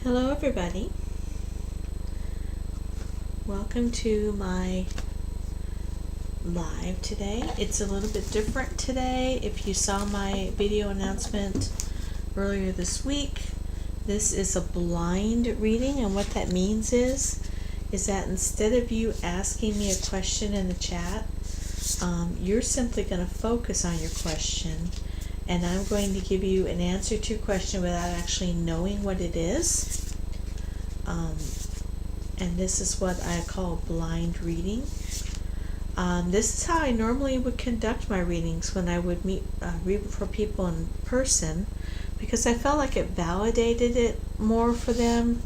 Hello everybody. Welcome to my live today. It's a little bit different today. If you saw my video announcement earlier this week, this is a blind reading, and what that means is that instead of you asking me a question in the chat, you're simply going to focus on your question, and I'm going to give you an answer to your question without actually knowing what it is. And this is what I call blind reading. This is how I normally would conduct my readings when I would read for people in person, because I felt like it validated it more for them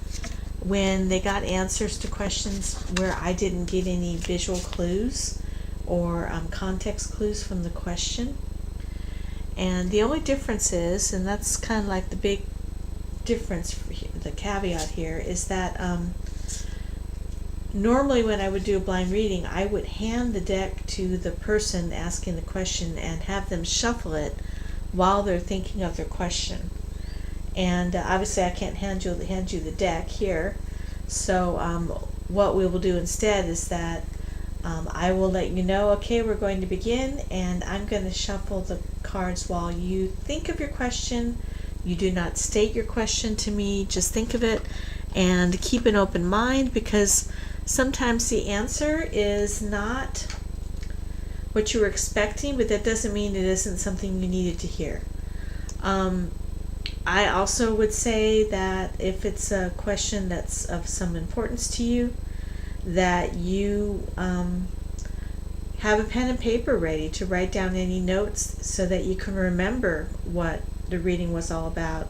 when they got answers to questions where I didn't get any visual clues or context clues from the question. And the only difference is, and that's kind of like the big difference, the caveat here, is that normally when I would do a blind reading, I would hand the deck to the person asking the question and have them shuffle it while they're thinking of their question. And obviously I can't hand you the deck here, so what we will do instead is that I will let you know, okay, we're going to begin, and I'm going to shuffle the cards while you think of your question. You do not state your question to me, just think of it and keep an open mind, because sometimes the answer is not what you were expecting, but that doesn't mean it isn't something you needed to hear. I also would say that if it's a question that's of some importance to you, that you have a pen and paper ready to write down any notes so that you can remember what the reading was all about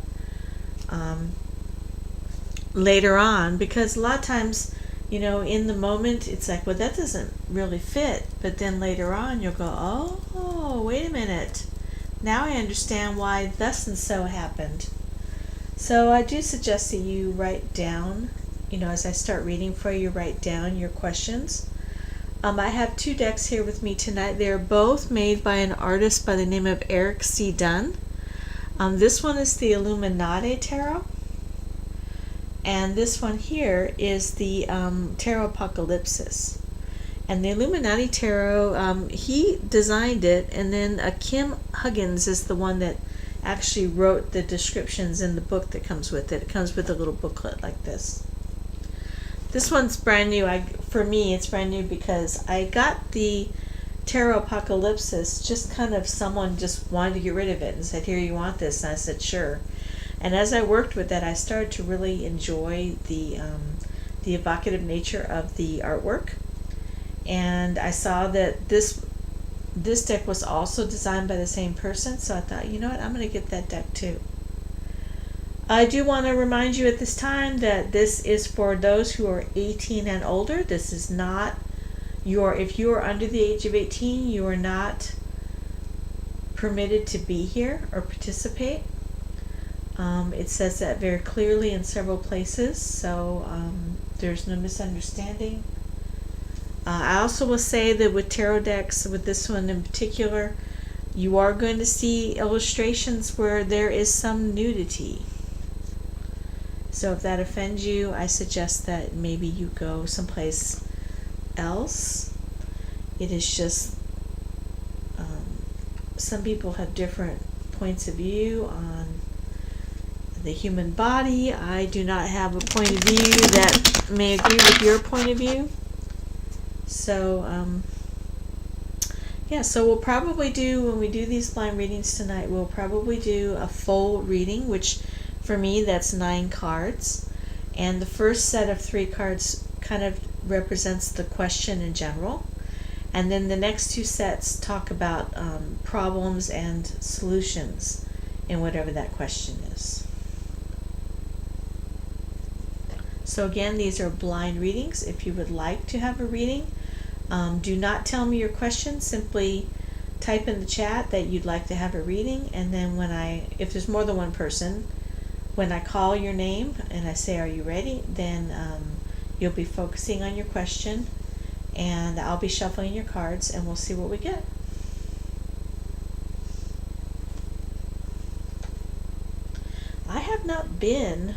later on, because a lot of times, in the moment it's like, well, that doesn't really fit, but then later on you'll go, oh, wait a minute, now I understand why thus and so happened. So I do suggest that you write down, as I start reading for you, write down your questions. I have two decks here with me tonight. They're both made by an artist by the name of Eric C. Dunn. This one is the Illuminati Tarot, and this one here is the Tarot Apocalypsis. And the Illuminati Tarot, he designed it, and then Kim Huggins is the one that actually wrote the descriptions in the book that comes with it. It comes with a little booklet like this. This one's brand new. For me, it's brand new because I got the Tarot Apocalypsis, just kind of someone just wanted to get rid of it and said, here, you want this? And I said, sure. And as I worked with that, I started to really enjoy the evocative nature of the artwork. And I saw that this deck was also designed by the same person, so I thought, you know what, I'm going to get that deck too. I do want to remind you at this time that this is for those who are 18 and older. This is not if you are under the age of 18, you are not permitted to be here or participate. It says that very clearly in several places, so there's no misunderstanding. I also will say that with tarot decks, with this one in particular, you are going to see illustrations where there is some nudity. So if that offends you, I suggest that maybe you go someplace else. It is just some people have different points of view on the human body. I do not have a point of view that may agree with your point of view. So so we'll probably do, when we do these blind readings tonight, we'll probably do a full reading, which for me that's 9 cards, and the first set of 3 cards kind of represents the question in general, and then the next 2 sets talk about problems and solutions in whatever that question is. So again, these are blind readings. If you would like to have a reading, do not tell me your question. Simply type in the chat that you'd like to have a reading, and then if there's more than one person, when I call your name and I say, are you ready, then you'll be focusing on your question, and I'll be shuffling your cards, and we'll see what we get. I have not been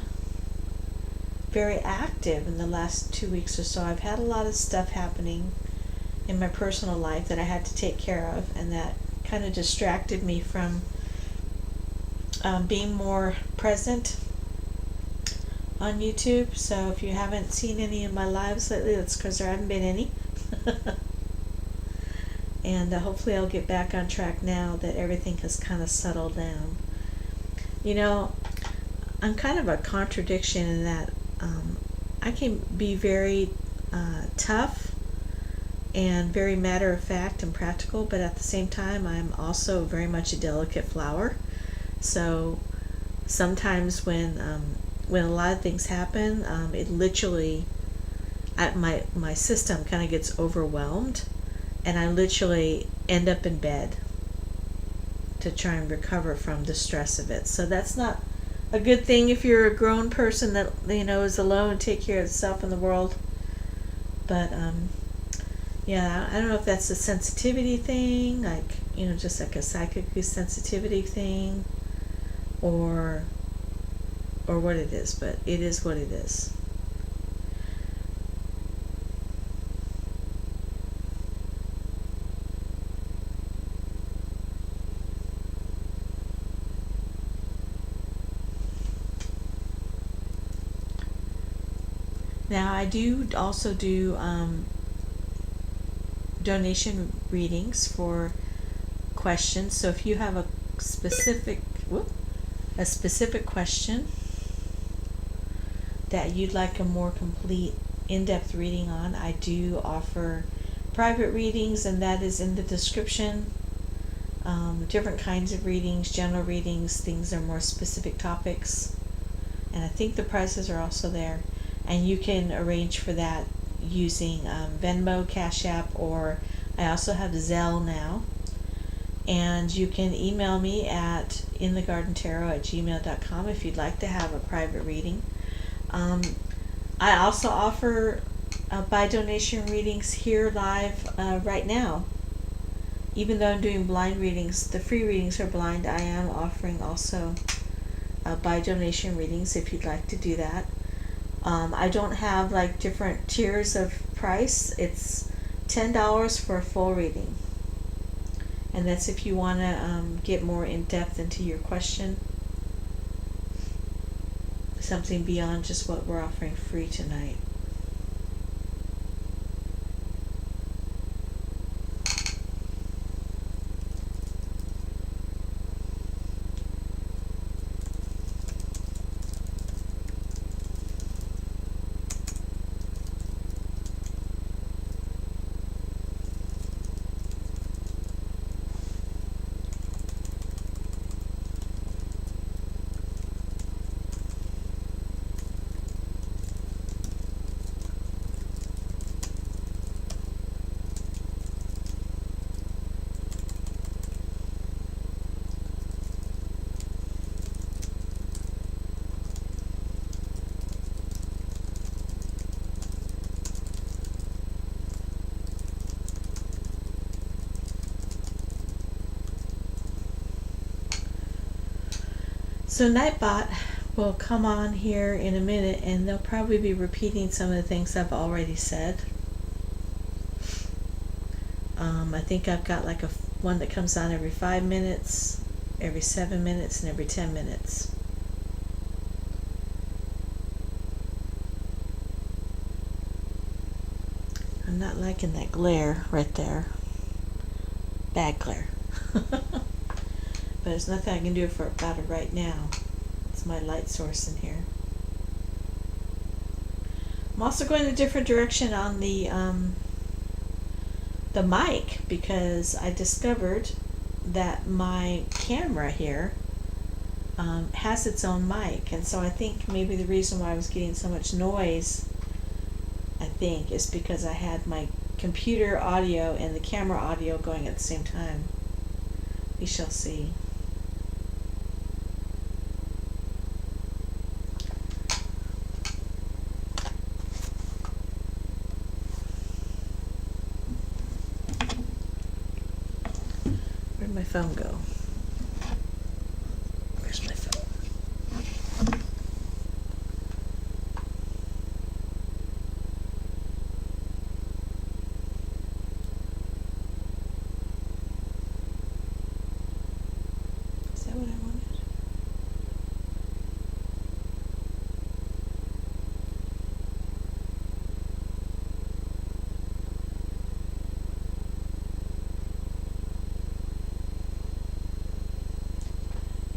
very active in the last 2 weeks or so. I've had a lot of stuff happening in my personal life that I had to take care of, and that kind of distracted me from being more present on YouTube. So if you haven't seen any of my lives lately, that's because there haven't been any. And hopefully I'll get back on track now that everything has kind of settled down. You know, I'm kind of a contradiction in that I can be very tough and very matter of fact and practical, but at the same time I'm also very much a delicate flower. So sometimes when a lot of things happen, it literally, my system kind of gets overwhelmed, and I literally end up in bed to try and recover from the stress of it. So that's not a good thing if you're a grown person that, you know, is alone and take care of itself in the world. But yeah, I don't know if that's a sensitivity thing, like, you know, just like a psychic sensitivity thing, or what it is, but it is what it is. Now I do also do donation readings for questions. So if you have a specific question that you'd like a more complete, in-depth reading on, I do offer private readings, and that is in the description. Different kinds of readings, general readings, things that are more specific topics, and I think the prices are also there. And you can arrange for that using Venmo, CashApp, or I also have Zelle now. And you can email me at inthegardentarot@gmail.com if you'd like to have a private reading. I also offer by donation readings here live right now. Even though I'm doing blind readings, the free readings are blind, I am offering also by donation readings if you'd like to do that. I don't have like different tiers of price. It's $10 for a full reading. And that's if you want to get more in depth into your question. Something beyond just what we're offering free tonight. So Nightbot will come on here in a minute, and they'll probably be repeating some of the things I've already said. I think I've got like one that comes on every 5 minutes, every 7 minutes, and every 10 minutes. I'm not liking that glare right there. Bad glare. But there's nothing I can do about it right now. It's my light source in here. I'm also going a different direction on the mic, because I discovered that my camera here has its own mic, and so I think maybe the reason why I was getting so much noise, I think, is because I had my computer audio and the camera audio going at the same time. We shall see. Where'd my phone go? Where's my phone?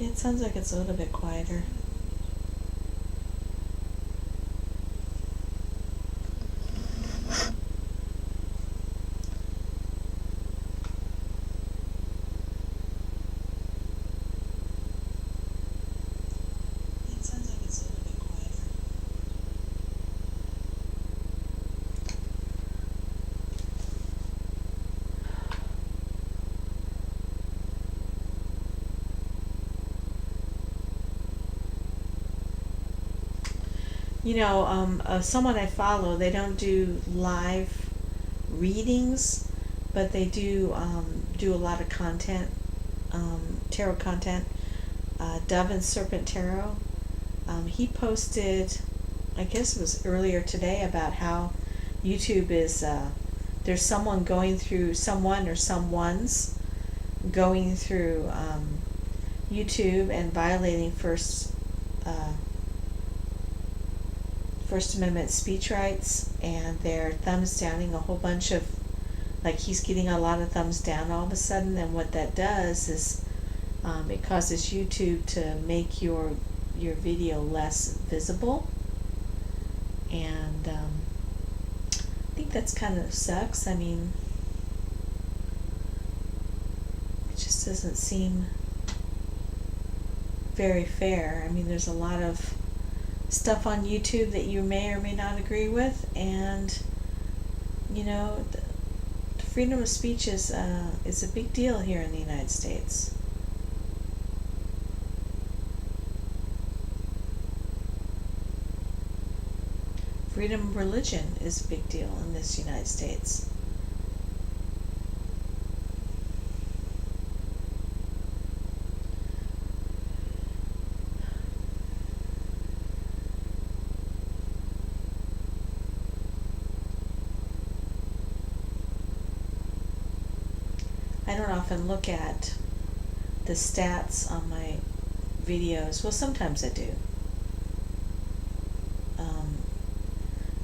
It sounds like it's a little bit quieter. It sounds like it's a little bit quieter. Someone I follow, they don't do live readings, but they do a lot of content, tarot content. Dove and Serpent Tarot. He posted, I guess it was earlier today, about how YouTube is, there's someone going through, someone or someone's going through YouTube and violating First Amendment speech rights, and they're thumbs downing a whole bunch of, like, he's getting a lot of thumbs down all of a sudden, and what that does is it causes YouTube to make your video less visible, and I think that's kind of sucks. I mean, it just doesn't seem very fair. I mean, there's a lot of stuff on YouTube that you may or may not agree with, and the freedom of speech is a big deal here in the United States. Freedom of religion is a big deal in this United States. I don't often look at the stats on my videos. Well, sometimes I do.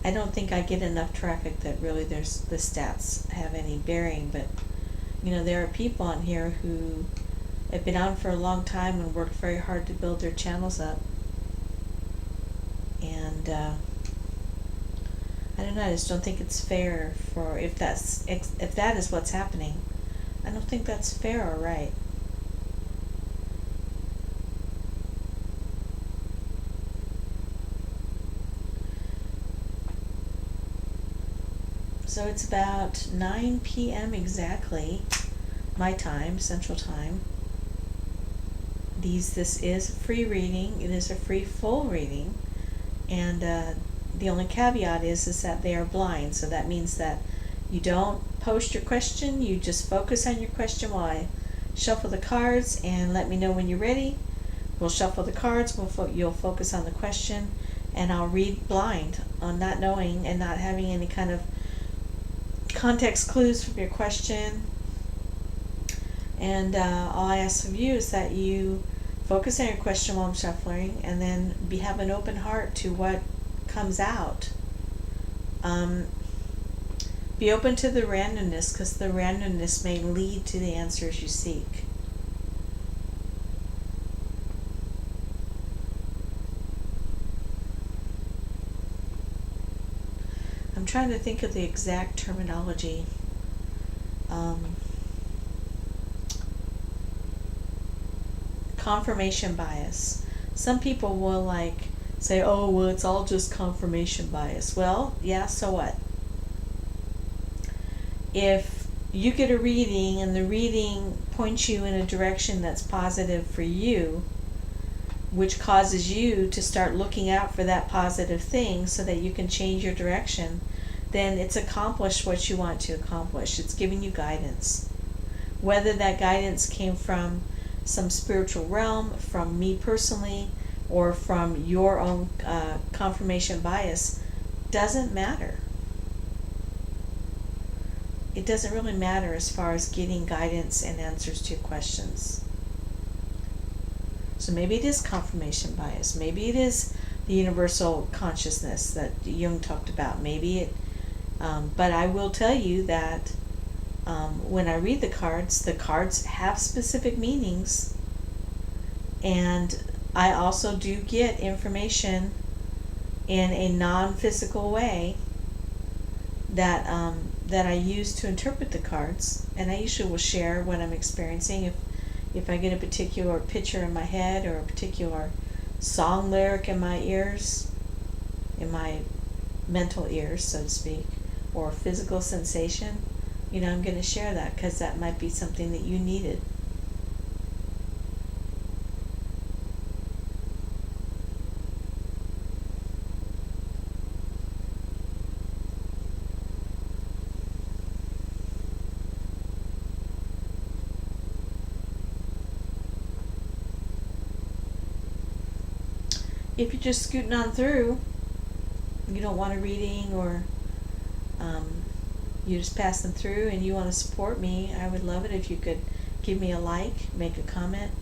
I don't think I get enough traffic that really the stats have any bearing, but there are people on here who have been on for a long time and worked very hard to build their channels up, and I don't know, I just don't think it's fair for, if that is what's happening, I don't think that's fair or right. So it's about 9 p.m. exactly, my time, Central Time. This is a free reading. It is a free full reading, and the only caveat is that they are blind. So that means that you don't post your question. You just focus on your question while I shuffle the cards, and let me know when you're ready. We'll shuffle the cards. You'll focus on the question, and I'll read blind, on not knowing and not having any kind of context clues from your question. And all I ask of you is that you focus on your question while I'm shuffling, and then have an open heart to what comes out. Be open to the randomness, because the randomness may lead to the answers you seek. I'm trying to think of the exact terminology. Confirmation bias. Some people will say, oh, well, it's all just confirmation bias. Well, yeah, so what? If you get a reading and the reading points you in a direction that's positive for you, which causes you to start looking out for that positive thing so that you can change your direction, then it's accomplished what you want to accomplish. It's giving you guidance. Whether that guidance came from some spiritual realm, from me personally, or from your own confirmation bias, doesn't matter. It doesn't really matter as far as getting guidance and answers to your questions. So maybe it is confirmation bias. Maybe it is the universal consciousness that Jung talked about. Maybe it, but I will tell you that when I read the cards have specific meanings, And I also do get information in a non-physical way that I use to interpret the cards, and I usually will share what I'm experiencing. If I get a particular picture in my head or a particular song lyric in my ears, in my mental ears, so to speak, or physical sensation, I'm going to share that because that might be something that you needed. If you're just scooting on through, you don't want a reading, or you're just passing through and you want to support me, I would love it if you could give me a like, make a comment.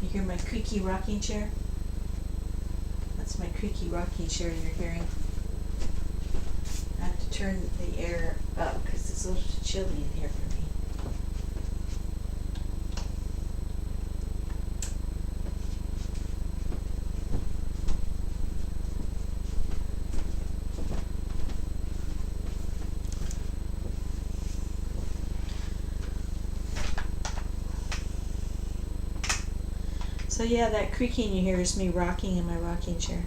You hear my creaky rocking chair? That's my creaky rocking chair you're hearing. I have to turn the air up because it's a little chilly in here for me. So yeah, that creaking you hear is me rocking in my rocking chair.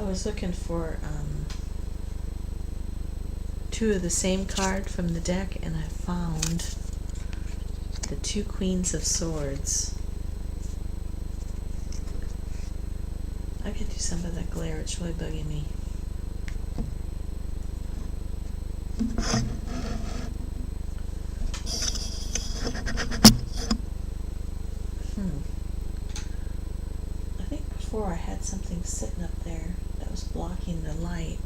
I was looking for two of the same card from the deck, and I found the two Queens of Swords. I could do some of that glare, it's really bugging me. I think before I had something sitting up there that was blocking the light.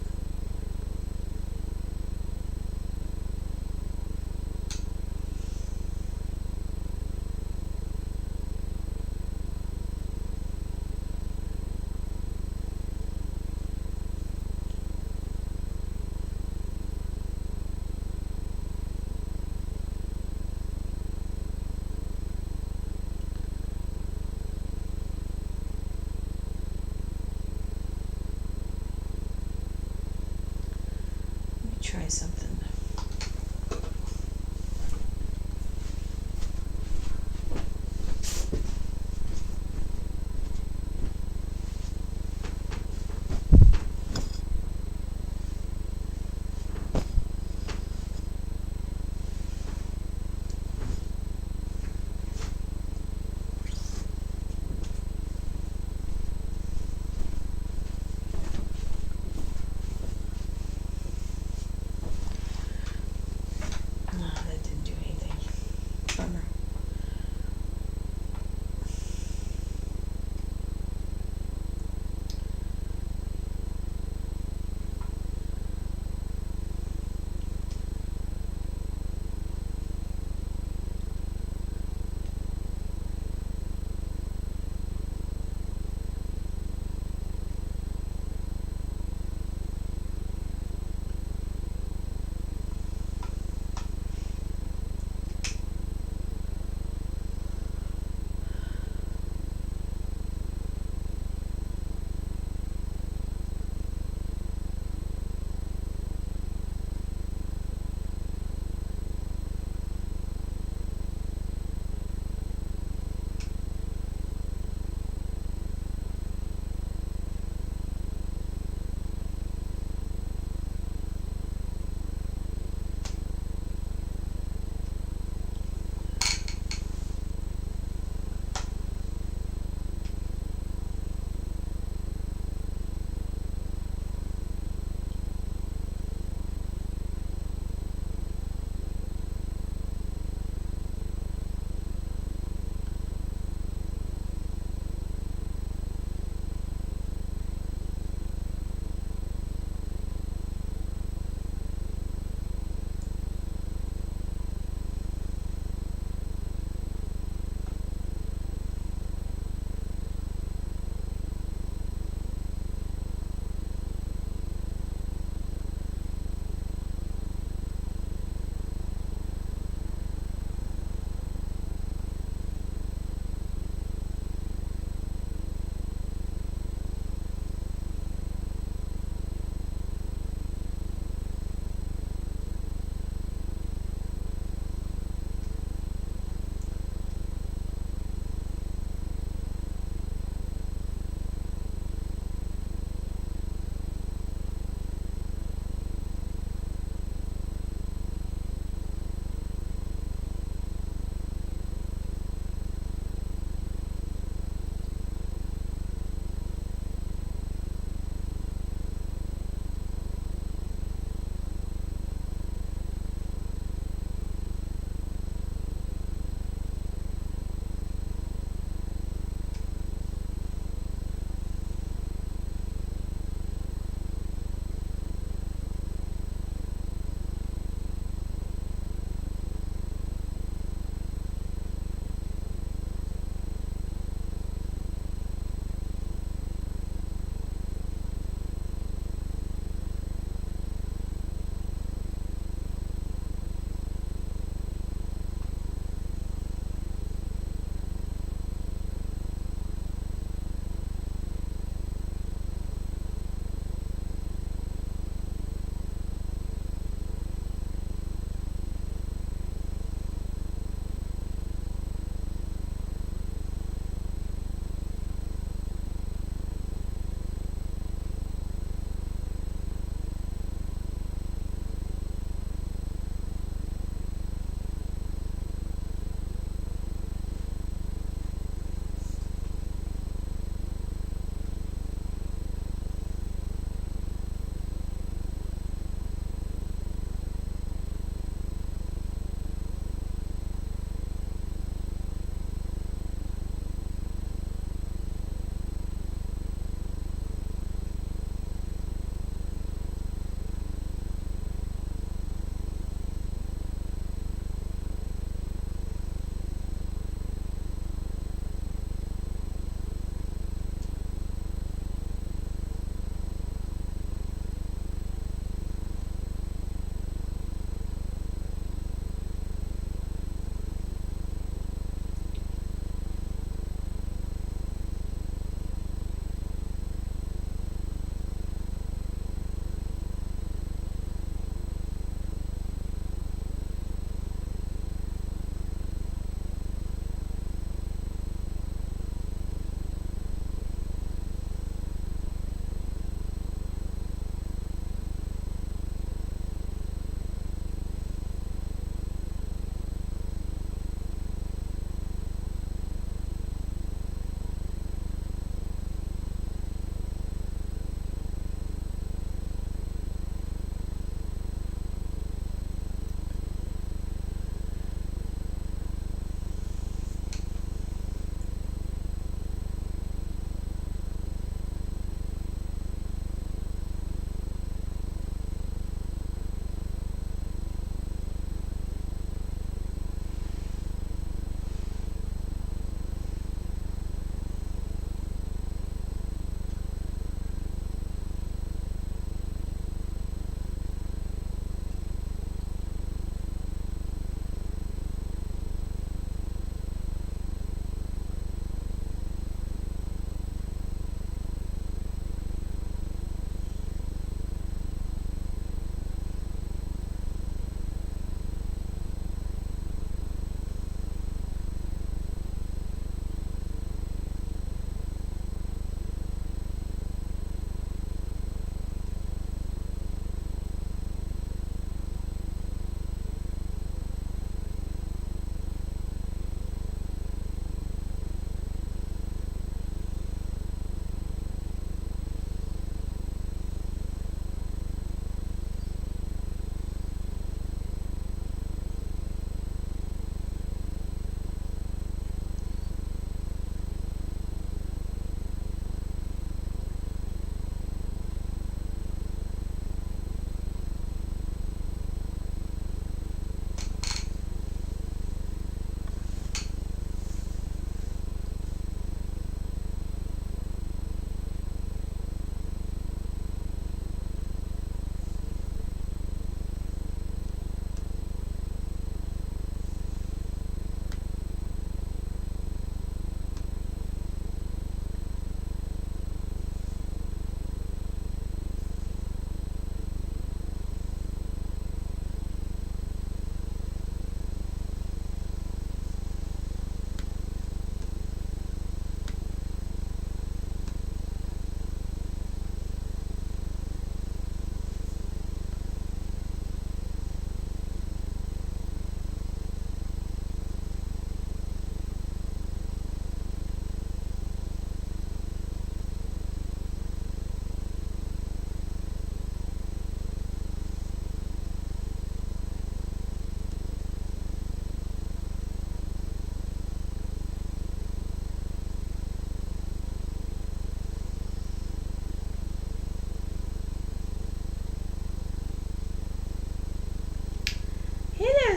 Try something.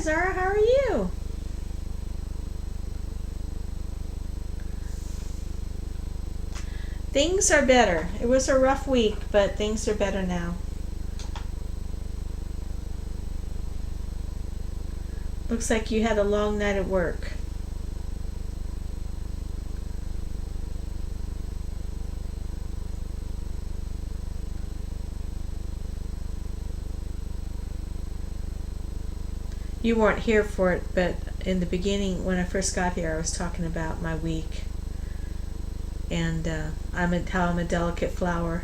Zara. How are you? Things are better. It was a rough week, but things are better now. Looks like you had a long night at work. You weren't here for it, but in the beginning, when I first got here, I was talking about my week. And how I'm a delicate flower.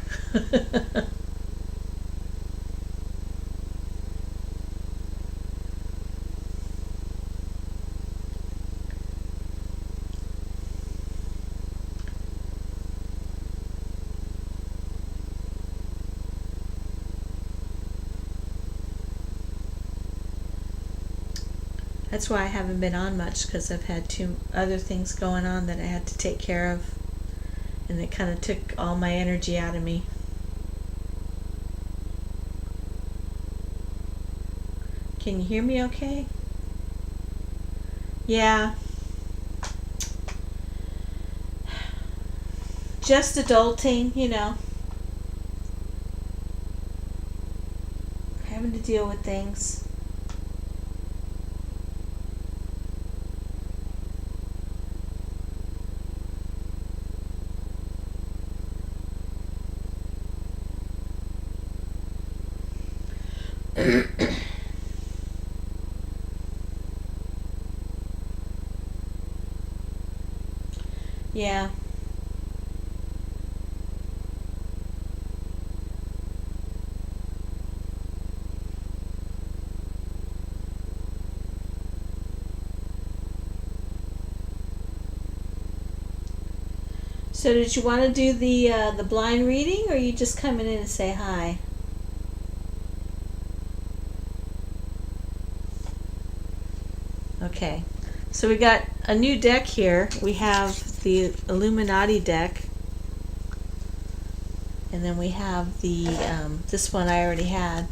That's why I haven't been on much, because I've had two other things going on that I had to take care of, and it kind of took all my energy out of me. Can you hear me okay? Yeah. Just adulting, having to deal with things. Yeah. So did you want to do the blind reading, or are you just coming in to say hi? Okay. So we got a new deck here. We have the Illuminati deck, and then we have the this one I already had,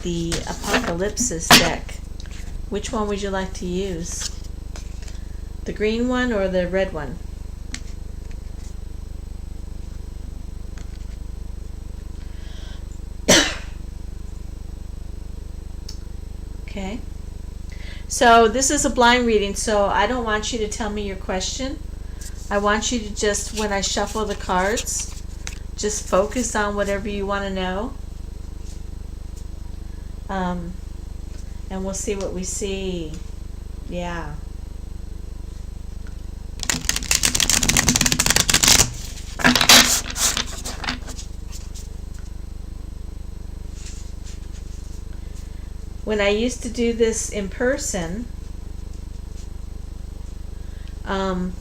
the Apocalypsis deck. Which one would you like to use? The green one or the red one? Okay. So this is a blind reading, so I don't want you to tell me your question. I want you to just, when I shuffle the cards, just focus on whatever you want to know. And we'll see what we see. Yeah. When I used to do this in person,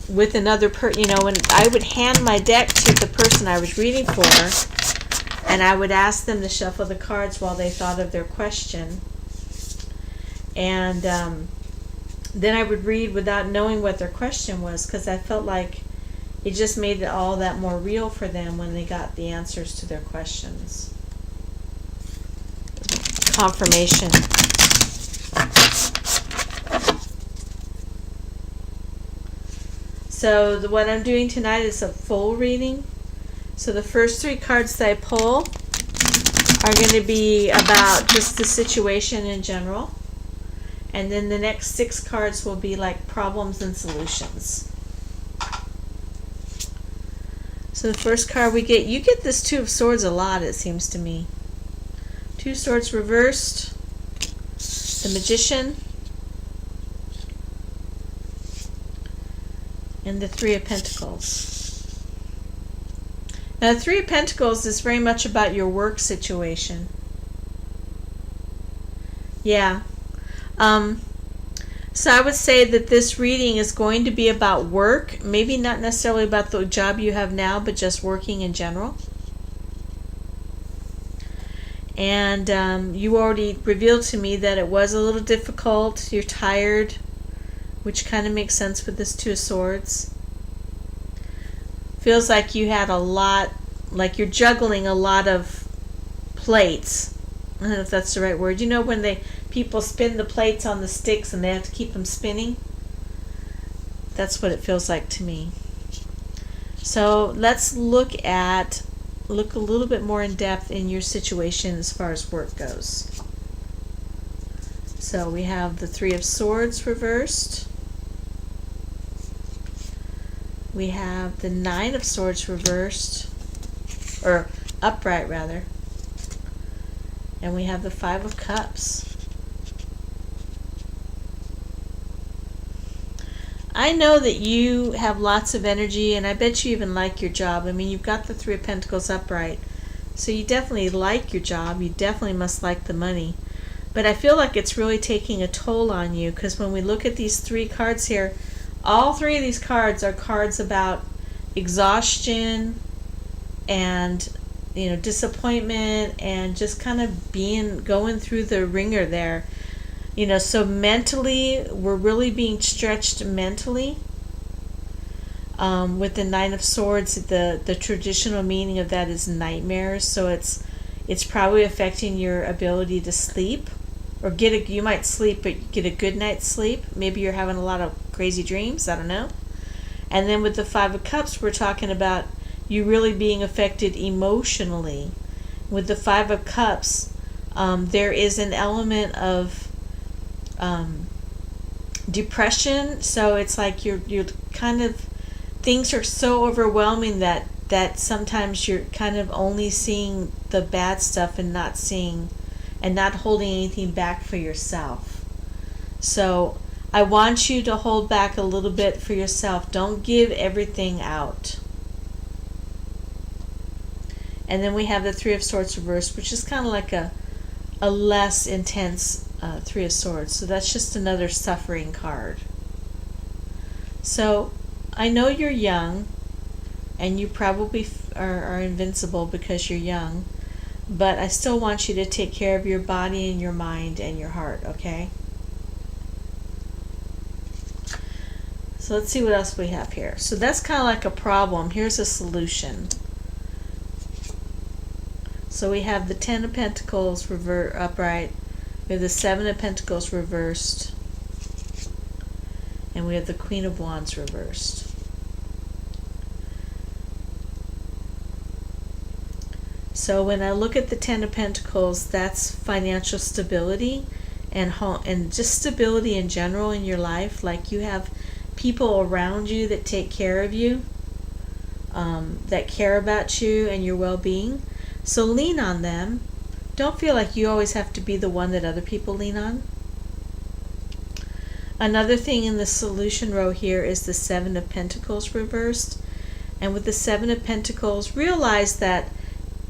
with another when I would hand my deck to the person I was reading for, and I would ask them to shuffle the cards while they thought of their question, and then I would read without knowing what their question was, because I felt like it just made it all that more real for them when they got the answers to their questions. Confirmation. So what I'm doing tonight is a full reading. So the first 3 cards that I pull are going to be about just the situation in general. And then the next 6 cards will be like problems and solutions. So the first card we get, you get this 2 of Swords a lot, it seems to me. 2 Swords reversed, the Magician, and the 3 of Pentacles. Now the 3 of Pentacles is very much about your work situation. Yeah. So I would say that this reading is going to be about work, maybe not necessarily about the job you have now, but just working in general. And you already revealed to me that it was a little difficult. You're tired, which kind of makes sense with this 2 of Swords. Feels like you had a lot, like you're juggling a lot of plates. I don't know if that's the right word. You know when they people spin the plates on the sticks and they have to keep them spinning. That's what it feels like to me. So let's look a little bit more in depth in your situation as far as work goes. So we have the Three of Swords reversed. We have the Nine of Swords reversed, or upright rather. And we have the Five of Cups. I know that you have lots of energy, and I bet you even like your job. I mean, you've got the Three of Pentacles upright. So you definitely like your job. You definitely must like the money. But I feel like it's really taking a toll on you, because when we look at these three cards here, all three of these cards are cards about exhaustion and, you know, disappointment and just kind of going through the ringer there. You know, so mentally, we're really being stretched mentally. With the Nine of Swords, the traditional meaning of that is nightmares. So it's probably affecting your ability to sleep, or you might sleep, but get a good night's sleep. Maybe you're having a lot of crazy dreams. I don't know. And then with the Five of Cups, we're talking about you really being affected emotionally. With the Five of Cups, there is an element of depression. So it's like you're kind of, things are so overwhelming that sometimes you're kind of only seeing the bad stuff and not holding anything back for yourself. So I want you to hold back a little bit for yourself. Don't give everything out. And then we have the Three of Swords reversed, which is kind of like a less intense Three of Swords. So that's just another suffering card. So I know you're young, and you probably are invincible because you're young, but I still want you to take care of your body and your mind and your heart, okay? So let's see what else we have here. So that's kind of like a problem. Here's a solution. So we have the Ten of Pentacles upright. We have the Seven of Pentacles reversed. And we have the Queen of Wands reversed. So when I look at the Ten of Pentacles, that's financial stability and just stability in general in your life. Like you have people around you that take care of you, that care about you and your well-being. So lean on them. Don't feel like you always have to be the one that other people lean on. Another thing in the solution row here is the Seven of Pentacles reversed. And with the Seven of Pentacles, realize that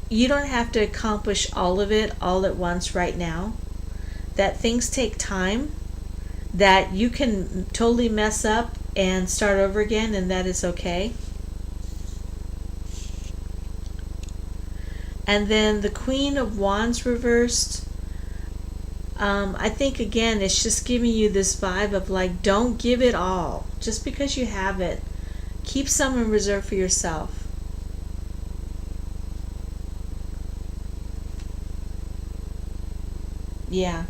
you don't have to accomplish all of it all at once right now. That things take time. That you can totally mess up and start over again, and that is okay. And then the Queen of Wands reversed. I think again it's just giving you this vibe of like, don't give it all. Just because you have it, keep some in reserve for yourself. Yeah.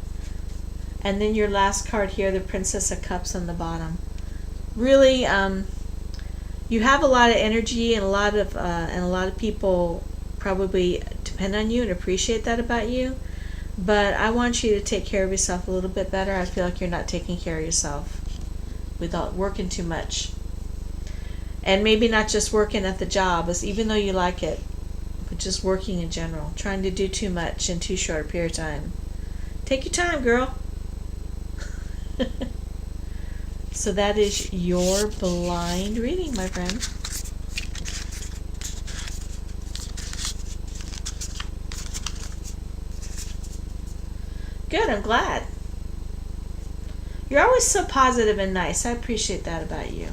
And then your last card here, the Princess of Cups on the bottom. Really, you have a lot of energy, and a lot of people probably depend on you and appreciate that about you. But I want you to take care of yourself a little bit better. I feel like you're not taking care of yourself without working too much. And maybe not just working at the job, even though you like it, but just working in general. Trying to do too much in too short a period of time. Take your time, girl. So that is your blind reading, my friend. Good, I'm glad. You're always so positive and nice. I appreciate that about you.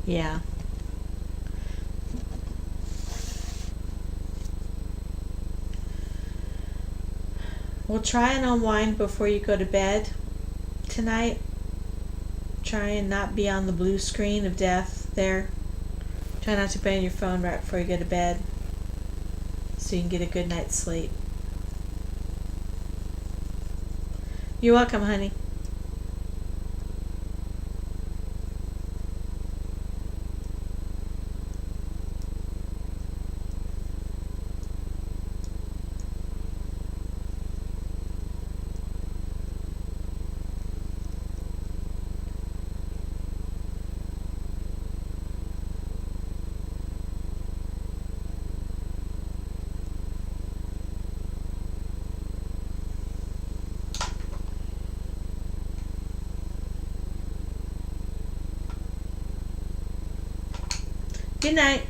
Yeah. Well, try and unwind before you go to bed tonight. Try and not be on the blue screen of death there. Try not to be on your phone right before you go to bed so you can get a good night's sleep. You're welcome, honey. Good night.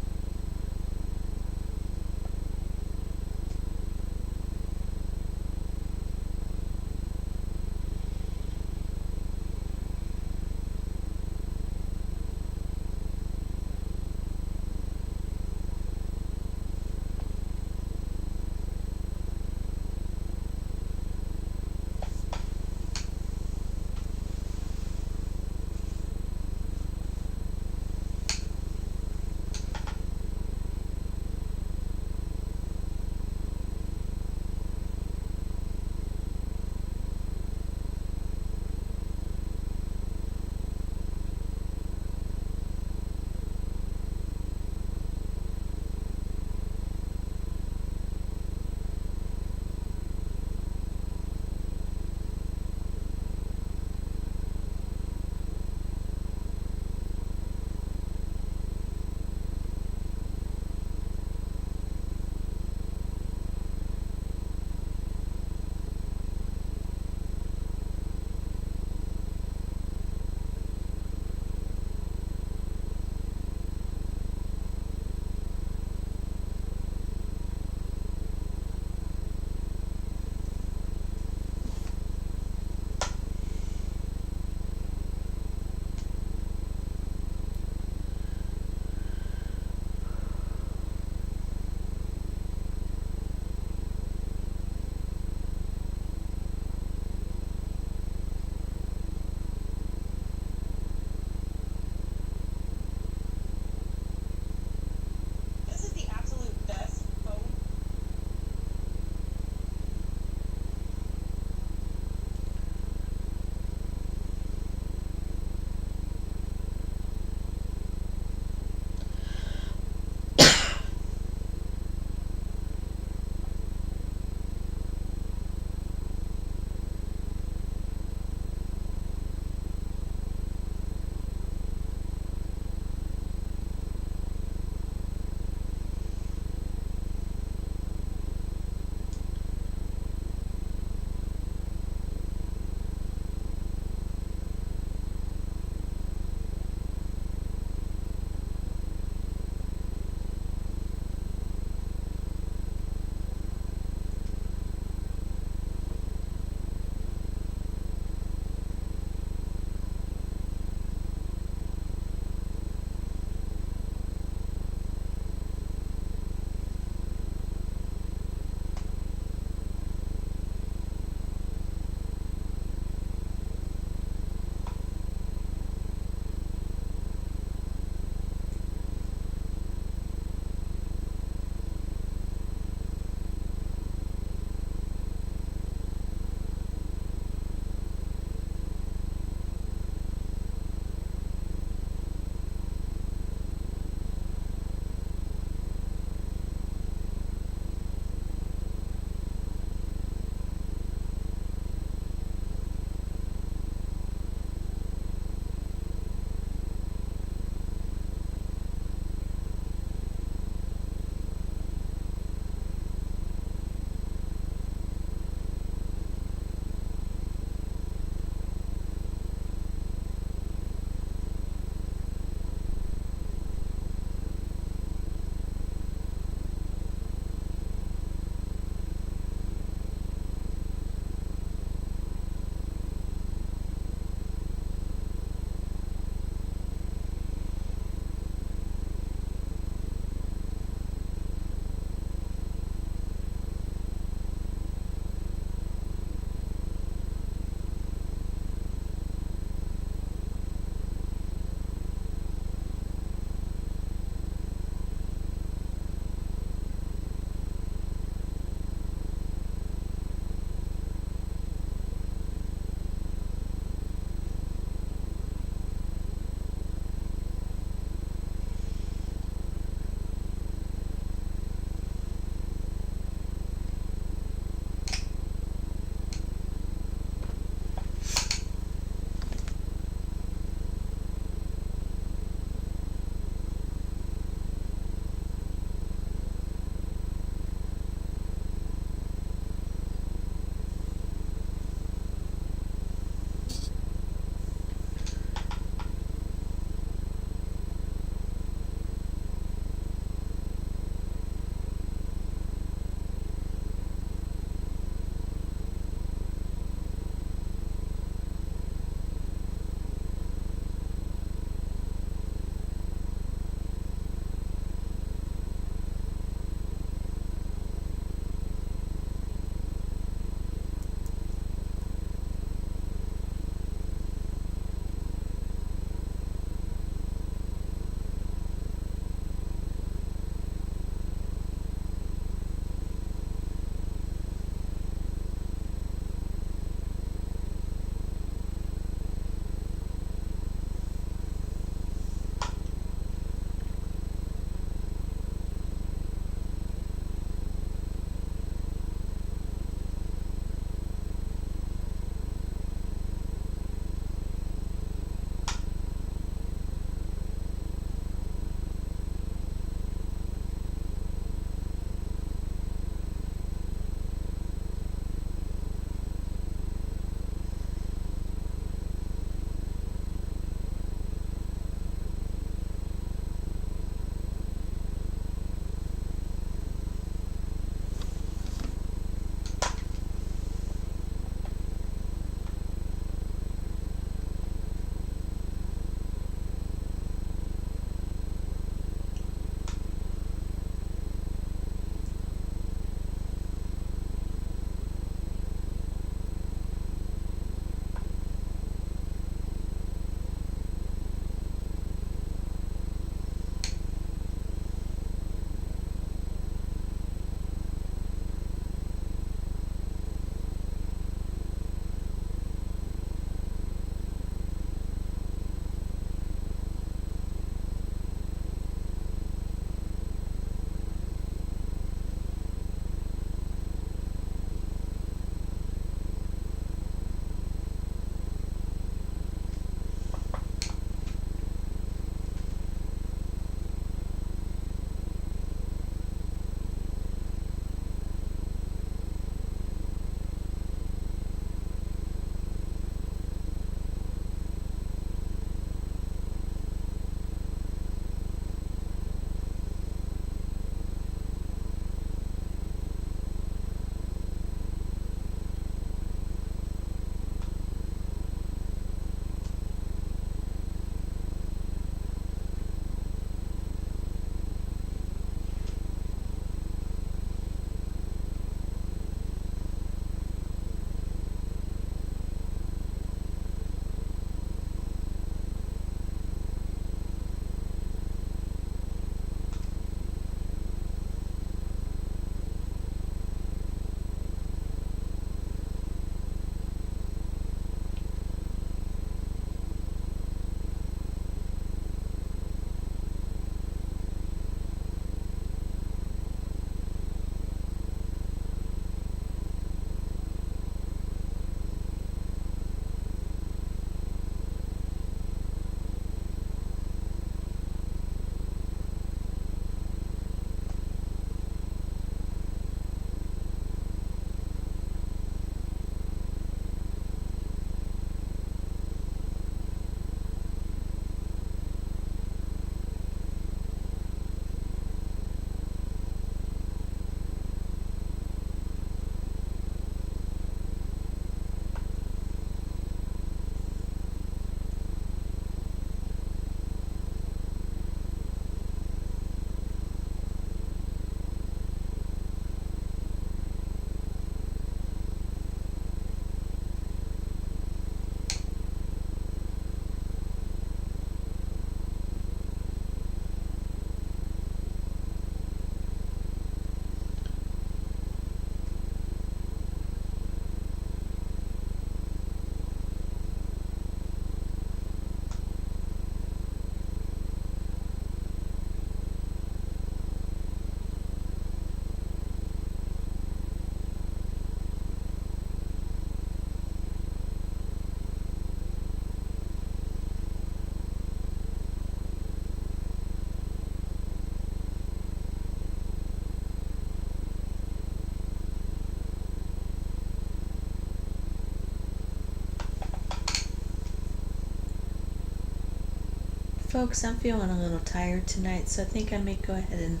folks, I'm feeling a little tired tonight, so I think I may go ahead and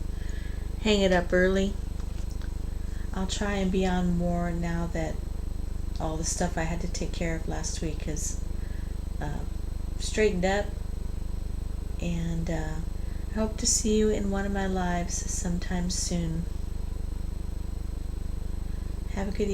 hang it up early. I'll try and be on more now that all the stuff I had to take care of last week is straightened up. And I hope to see you in one of my lives sometime soon. Have a good evening.